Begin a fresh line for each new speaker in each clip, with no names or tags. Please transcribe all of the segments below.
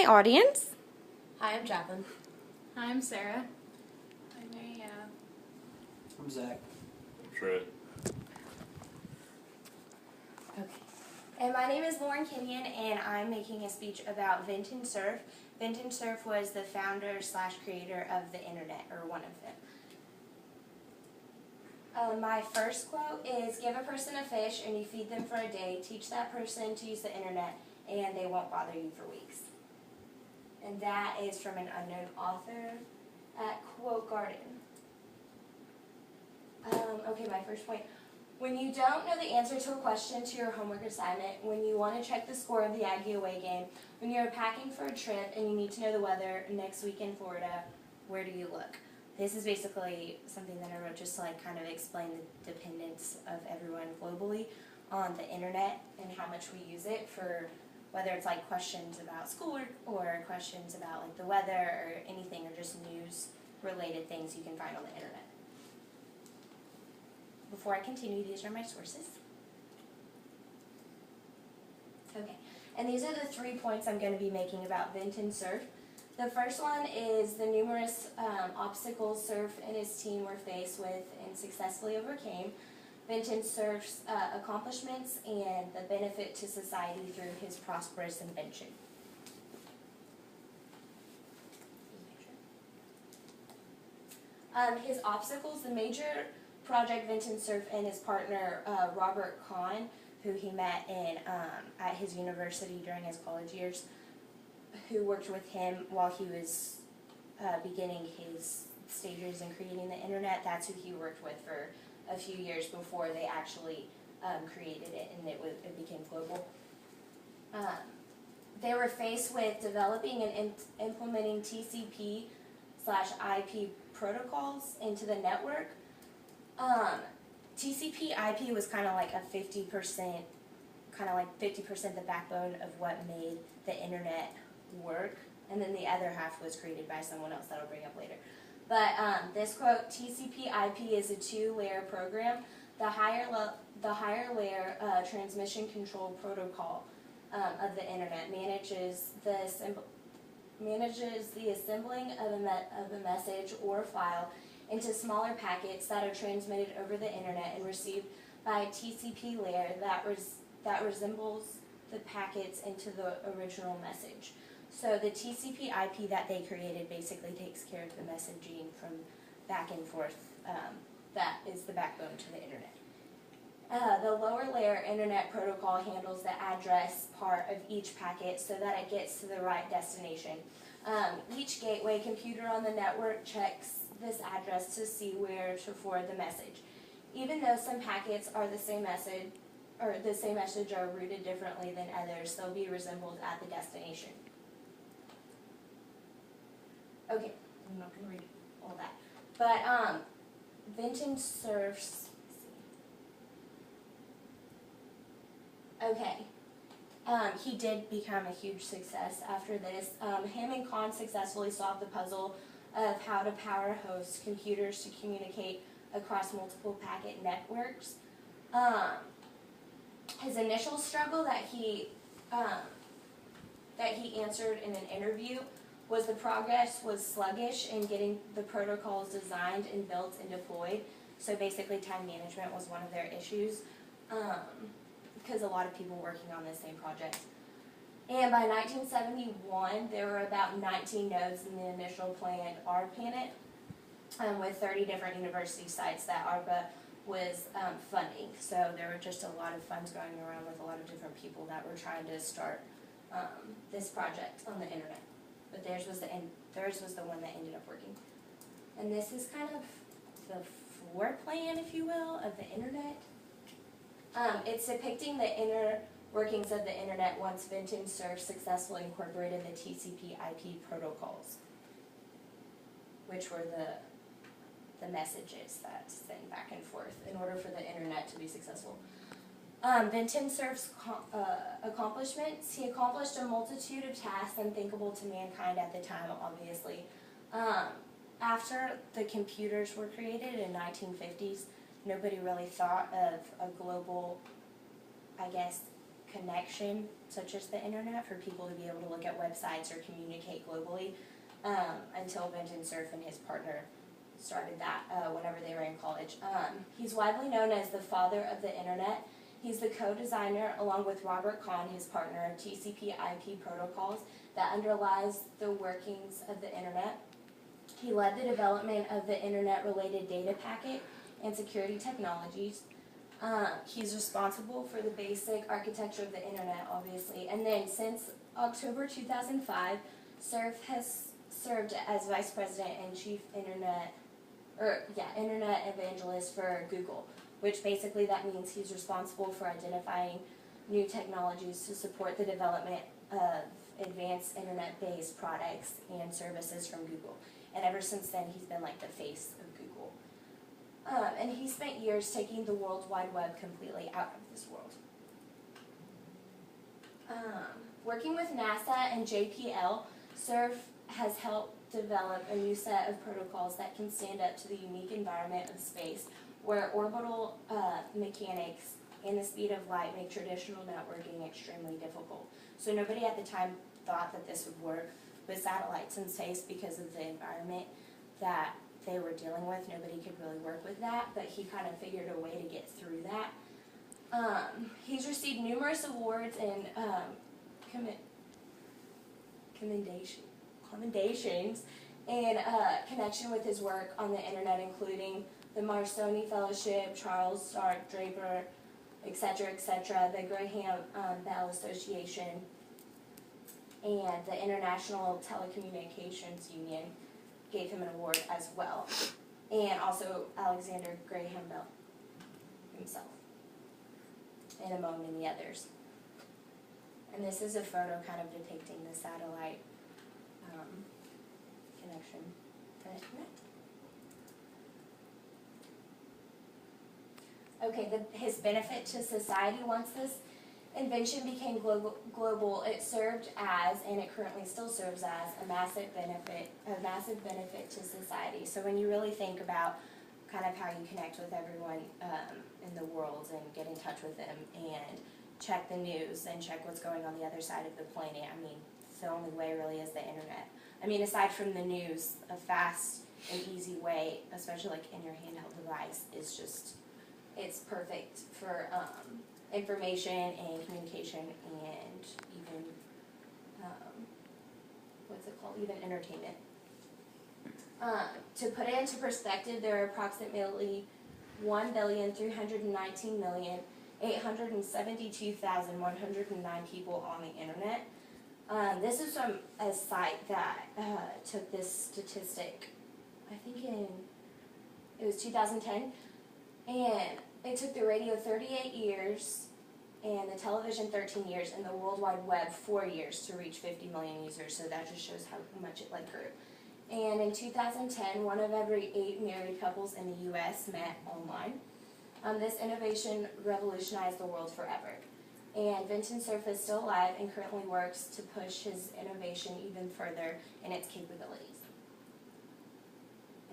audience.
Hi, I'm Jacqueline.
Hi, I'm Sarah. I'm Mariana.
I'm Zach.
True.
Okay. And my name is Lauren Kenyon, and I'm making a speech about Vinton Cerf. Vinton Cerf was the founder / creator of the internet, or one of them. My first quote is, give a person a fish and you feed them for a day, teach that person to use the internet, and they won't bother you for weeks. And that is from an unknown author at Quote Garden. Okay, my first point. When you don't know the answer to a question to your homework assignment, when you want to check the score of the Aggie away game, when you're packing for a trip and you need to know the weather next week in Florida, where do you look? This is basically something that I wrote just to kind of explain the dependence of everyone globally on the internet and how much we use it for whether it's questions about schoolwork or questions about the weather or anything, or just news related things you can find on the internet. Before I continue, these are my sources. Okay, and these are the 3 points I'm going to be making about Vinton Cerf. The first one is the numerous obstacles Cerf and his team were faced with and successfully overcame. Vinton Cerf's accomplishments and the benefit to society through his prosperous invention. His obstacles, the major project Vinton Cerf and his partner Robert Kahn, who he met at his university during his college years, who worked with him while he was beginning his stages in creating the internet. That's who he worked with for a few years before they actually created it and it became global. They were faced with developing and implementing TCP/IP protocols into the network. TCP/IP was kind of like a 50%, the backbone of what made the internet work, and then the other half was created by someone else that I'll bring up later. But this quote, TCP/IP is a 2-layer program. The higher layer transmission control protocol of the internet manages the assembling of a message or file into smaller packets that are transmitted over the internet and received by a TCP layer that resembles the packets into the original message. So the TCP/IP that they created basically takes care of the messaging from back and forth. That is the backbone to the internet. The lower layer internet protocol handles the address part of each packet so that it gets to the right destination. Each gateway computer on the network checks this address to see where to forward the message. Even though some packets are the same message are routed differently than others, they'll be resembled at the destination. Okay, I'm not going to read all that. But Vinton Cerf's, okay, he did become a huge success after this. Him and Kahn successfully solved the puzzle of how to power host computers to communicate across multiple packet networks. His initial struggle that he answered in an interview was the progress was sluggish in getting the protocols designed and built and deployed. So basically time management was one of their issues, because a lot of people working on the same project. And by 1971, there were about 19 nodes in the initial planned ARPANET, with 30 different university sites that ARPA was funding. So there were just a lot of funds going around with a lot of different people that were trying to start this project on the internet. But theirs was the one that ended up working. And this is kind of the floor plan, if you will, of the internet. It's depicting the inner workings of the internet once Vinton Cerf successfully incorporated the TCP/IP protocols, which were the messages that sent back and forth in order for the internet to be successful. Vinton Cerf's accomplishments, he accomplished a multitude of tasks unthinkable to mankind at the time, obviously. After the computers were created in the 1950s, nobody really thought of a global, connection, such as the internet, for people to be able to look at websites or communicate globally, until Vinton Cerf and his partner started that whenever they were in college. He's widely known as the father of the internet. He's the co-designer, along with Robert Kahn, his partner, of TCP/IP protocols that underlies the workings of the internet. He led the development of the internet-related data packet and security technologies. He's responsible for the basic architecture of the internet, obviously. And then since October 2005, Cerf has served as vice president and chief internet evangelist for Google, which basically that means he's responsible for identifying new technologies to support the development of advanced internet-based products and services from Google. And ever since then, he's been like the face of Google. And he spent years taking the World Wide Web completely out of this world. Working with NASA and JPL, Cerf has helped develop a new set of protocols that can stand up to the unique environment of space, where orbital mechanics and the speed of light make traditional networking extremely difficult. So nobody at the time thought that this would work with satellites in space because of the environment that they were dealing with. Nobody could really work with that, but he kind of figured a way to get through that. He's received numerous awards and commendations in connection with his work on the internet, including the Marsoni Fellowship, Charles Stark Draper, etc., the Graham Bell Association, and the International Telecommunications Union gave him an award as well, and also Alexander Graham Bell himself, and among many others. And this is a photo kind of depicting the satellite connection to the internet. Okay, his benefit to society. Once this invention became global, it served as, and it currently still serves as, a massive benefit to society. So when you really think about kind of how you connect with everyone in the world and get in touch with them and check the news and check what's going on the other side of the planet, I mean, it's the only way really is the internet. I mean, aside from the news, a fast and easy way, especially like in your handheld device, is just, it's perfect for information and communication and even, even entertainment. To put it into perspective, there are approximately 1,319,872,109 people on the internet. This is from a site that took this statistic, I think it was 2010, and it took the radio 38 years, and the television 13 years, and the World Wide Web 4 years to reach 50 million users, so that just shows how much it grew. And in 2010, 1 of every 8 married couples in the U.S. met online. This innovation revolutionized the world forever. And Vinton Cerf is still alive and currently works to push his innovation even further in its capabilities.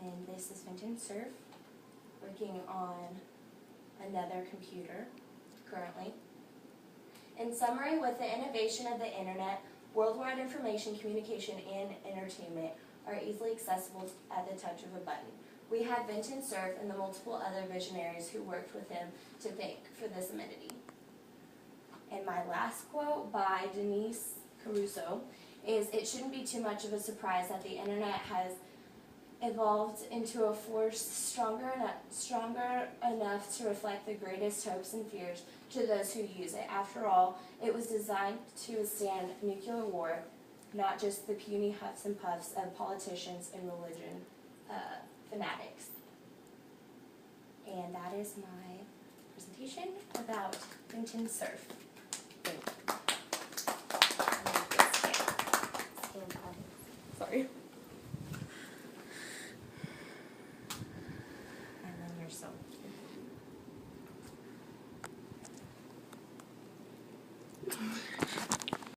And this is Vinton Cerf working on another computer currently. In summary, with the innovation of the internet, worldwide information, communication, and entertainment are easily accessible at the touch of a button. We have Vinton Cerf and the multiple other visionaries who worked with him to thank for this amenity. And my last quote by Denise Caruso is, "It shouldn't be too much of a surprise that the internet has evolved into a force stronger enough to reflect the greatest hopes and fears to those who use it. After all, it was designed to withstand nuclear war, not just the puny huffs and puffs of politicians and religion fanatics." And that is my presentation about Vinton Cerf. Thank you. Sorry.